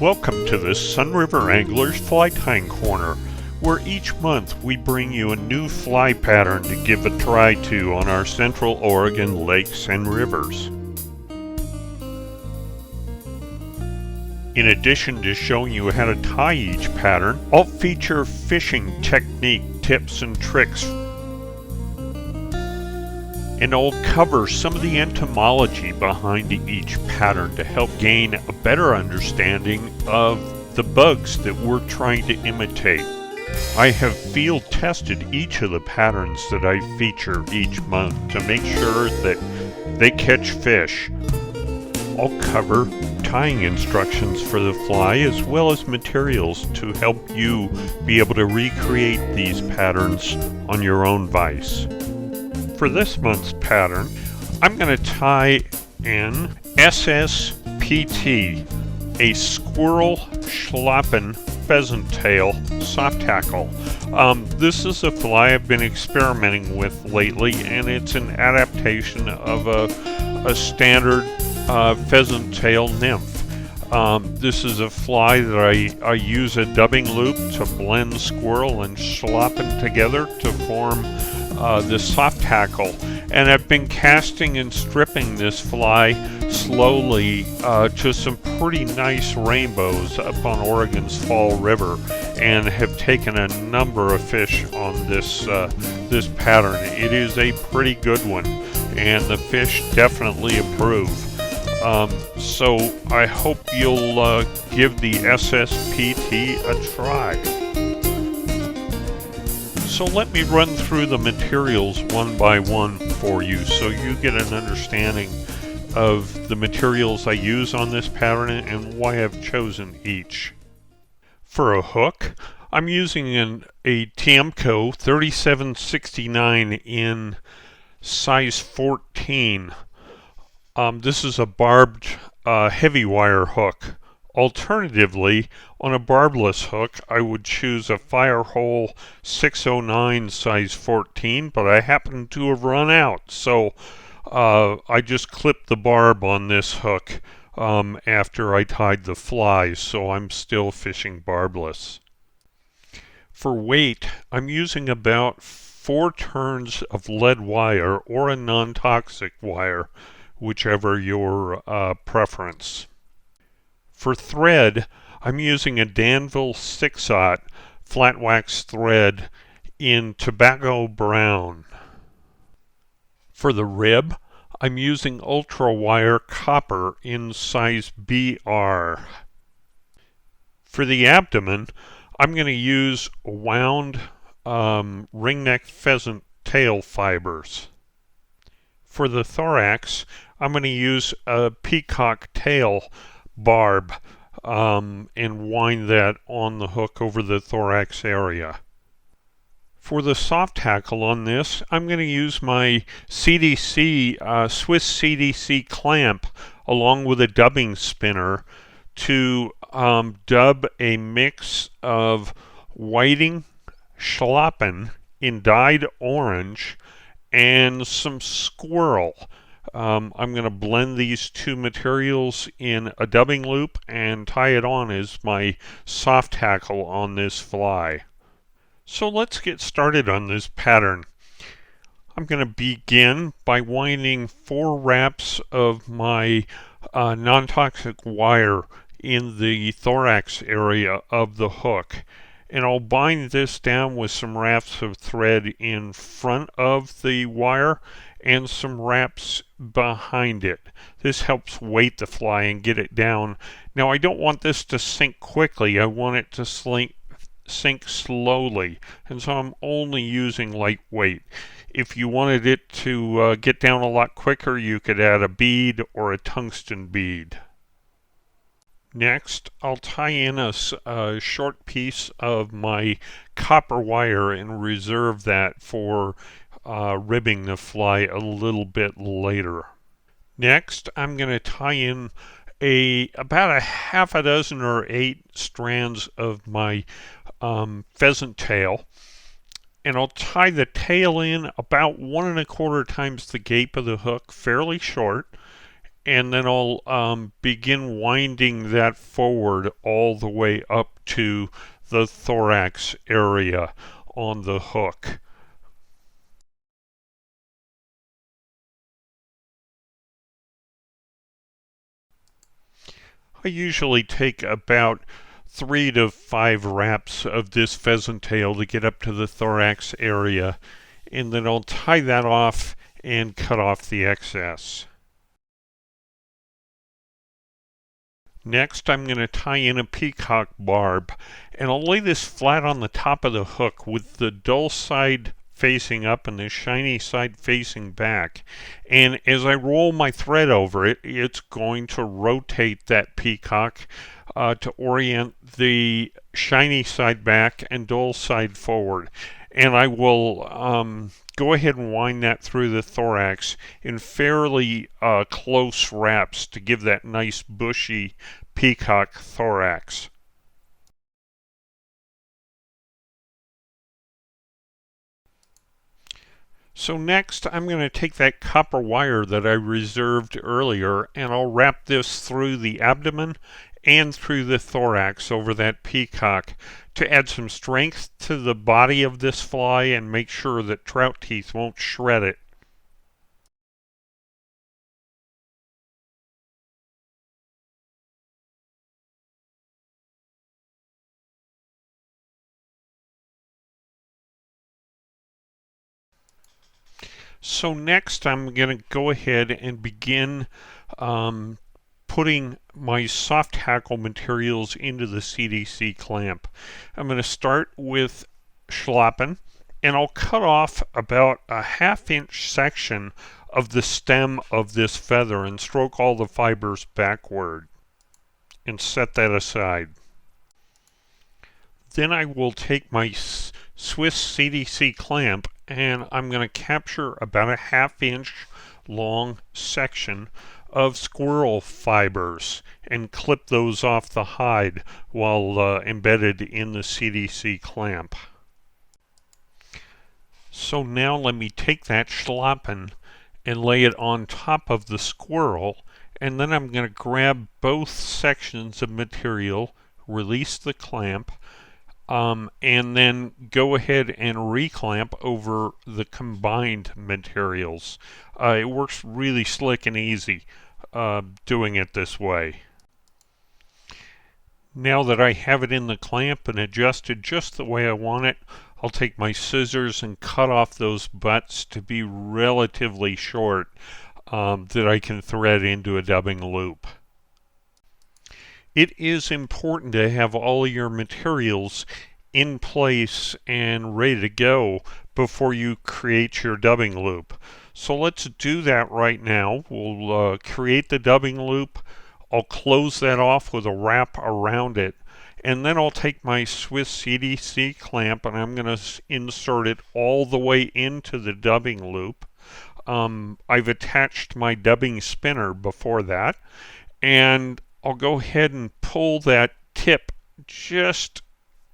Welcome to the Sunriver Anglers Fly Tying Corner, where each month we bring you a new fly pattern to give a try to on our Central Oregon lakes and rivers. In addition to showing you how to tie each pattern, I'll feature fishing technique tips and tricks, and I'll cover some of the entomology behind each pattern to help gain a better understanding of the bugs that we're trying to imitate. I have field tested each of the patterns that I feature each month to make sure that they catch fish. I'll cover tying instructions for the fly as well as materials to help you be able to recreate these patterns on your own vise. For this month's pattern, I'm going to tie in SSPT, a Squirrel Schlappen Pheasant Tail soft tackle. This is a fly I've been experimenting with lately, and it's an adaptation of a standard pheasant tail nymph. This is a fly that I use a dubbing loop to blend squirrel and schlappen together to form the soft tackle, and I've been casting and stripping this fly slowly to some pretty nice rainbows up on Oregon's Fall River, and have taken a number of fish on this pattern. It is a pretty good one, and the fish definitely approve. So I hope you'll give the SSPT a try. So let me run through the materials one by one for you so you get an understanding of the materials I use on this pattern and why I've chosen each. For a hook, I'm using a Tiemco 3769 in size 14. This is a barbed heavy wire hook. Alternatively, on a barbless hook, I would choose a Firehole 609 size 14, but I happen to have run out, so I just clipped the barb on this hook after I tied the fly, so I'm still fishing barbless. For weight, I'm using about 4 turns of lead wire or a non-toxic wire, whichever your preference. For thread, I'm using a Danville 6/0 flat wax thread in tobacco brown. For the rib, I'm using ultra wire copper in size BR. For the abdomen, I'm going to use wound ringneck pheasant tail fibers. For the thorax, I'm going to use a peacock tail barb and wind that on the hook over the thorax area. For the soft tackle on this, I'm going to use my CDC, Swiss CDC clamp along with a dubbing spinner to dub a mix of whiting schlappen in dyed orange and some squirrel. I'm going to blend these two materials in a dubbing loop and tie it on as my soft tackle on this fly. So let's get started on this pattern. I'm going to begin by winding 4 wraps of my non-toxic wire in the thorax area of the hook. And I'll bind this down with some wraps of thread in front of the wire and some wraps behind it. This helps weight the fly and get it down. Now I don't want this to sink quickly. I want it to sink slowly, and so I'm only using light weight. If you wanted it to get down a lot quicker, you could add a bead or a tungsten bead. Next, I'll tie in a short piece of my copper wire and reserve that for ribbing the fly a little bit later. Next, I'm going to tie in about a half a dozen or 8 strands of my pheasant tail And I'll tie the tail in about 1¼ times the gape of the hook, fairly short, and then I'll begin winding that forward all the way up to the thorax area on the hook. I usually take about 3 to 5 wraps of this pheasant tail to get up to the thorax area, and then I'll tie that off and cut off the excess. Next, I'm going to tie in a peacock barb, and I'll lay this flat on the top of the hook with the dull side facing up and the shiny side facing back. And as I roll my thread over it, it's going to rotate that peacock to orient the shiny side back and dull side forward. And I will go ahead and wind that through the thorax in fairly close wraps to give that nice bushy peacock thorax. So next I'm going to take that copper wire that I reserved earlier and I'll wrap this through the abdomen and through the thorax over that peacock to add some strength to the body of this fly and make sure that trout teeth won't shred it. So next I'm going to go ahead and begin putting my soft hackle materials into the CDC clamp. I'm going to start with schlappen, and I'll cut off about a 1/2 inch section of the stem of this feather and stroke all the fibers backward and set that aside. Then I will take my Swiss CDC clamp and I'm going to capture about a 1/2 inch long section of squirrel fibers and clip those off the hide while embedded in the CDC clamp. So now let me take that schlappen and lay it on top of the squirrel, and then I'm going to grab both sections of material, release the clamp, and then go ahead and reclamp over the combined materials. It works really slick and easy doing it this way. Now that I have it in the clamp and adjusted just the way I want it, I'll take my scissors and cut off those butts to be relatively short that I can thread into a dubbing loop. It is important to have all your materials in place and ready to go before you create your dubbing loop. So let's do that right now. We'll create the dubbing loop. I'll close that off with a wrap around it, and then I'll take my Swiss CDC clamp and I'm going to insert it all the way into the dubbing loop. I've attached my dubbing spinner before that, and I'll go ahead and pull that tip just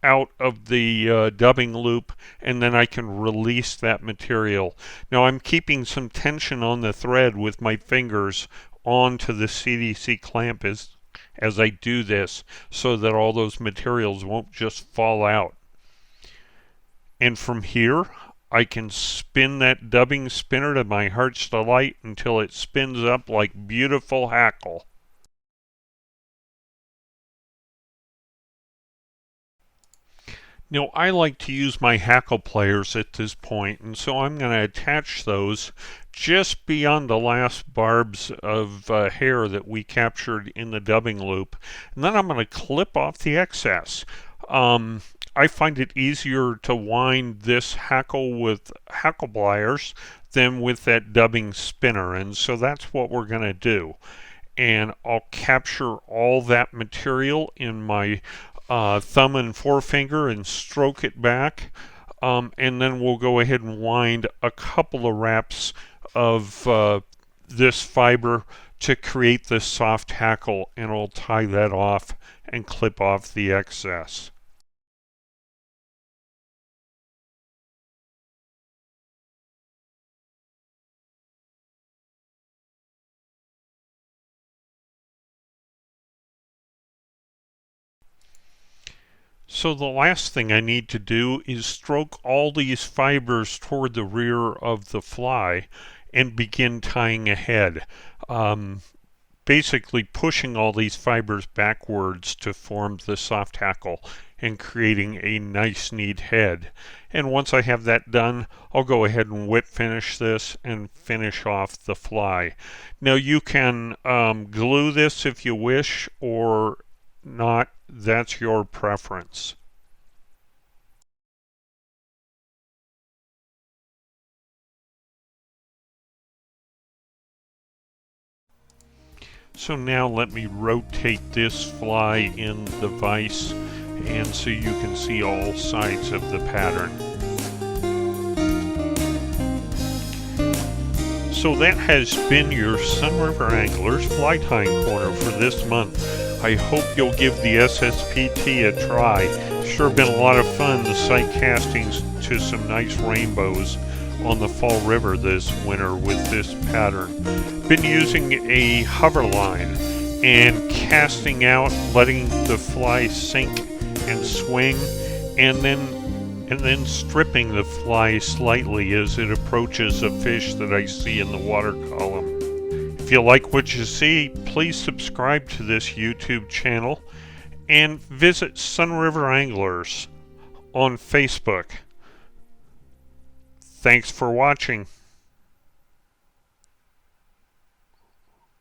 out of the dubbing loop, and then I can release that material. Now I'm keeping some tension on the thread with my fingers onto the CDC clamp as I do this, so that all those materials won't just fall out. And from here I can spin that dubbing spinner to my heart's delight until it spins up like beautiful hackle. Now I like to use my hackle pliers at this point, and so I'm going to attach those just beyond the last barbs of hair that we captured in the dubbing loop, and then I'm going to clip off the excess. I find it easier to wind this hackle with hackle pliers than with that dubbing spinner, and so that's what we're going to do. And I'll capture all that material in my thumb and forefinger and stroke it back, and then we'll go ahead and wind a couple of wraps of this fiber to create this soft hackle, and I'll tie that off and clip off the excess. So the last thing I need to do is stroke all these fibers toward the rear of the fly and begin tying a head. Basically pushing all these fibers backwards to form the soft hackle and creating a nice neat head. And once I have that done, I'll go ahead and whip finish this and finish off the fly. Now you can glue this if you wish or not. That's your preference. So now let me rotate this fly in the vise, and so you can see all sides of the pattern. So that has been your Sunriver Anglers Fly Tying Corner for this month. I hope you'll give the SSPT a try. Sure been a lot of fun to sight castings to some nice rainbows on the Fall River this winter with this pattern. Been using a hover line and casting out, letting the fly sink and swing, and then stripping the fly slightly as it approaches a fish that I see in the water column. If you like what you see, please subscribe to this YouTube channel and visit Sunriver Anglers on Facebook. Thanks for watching.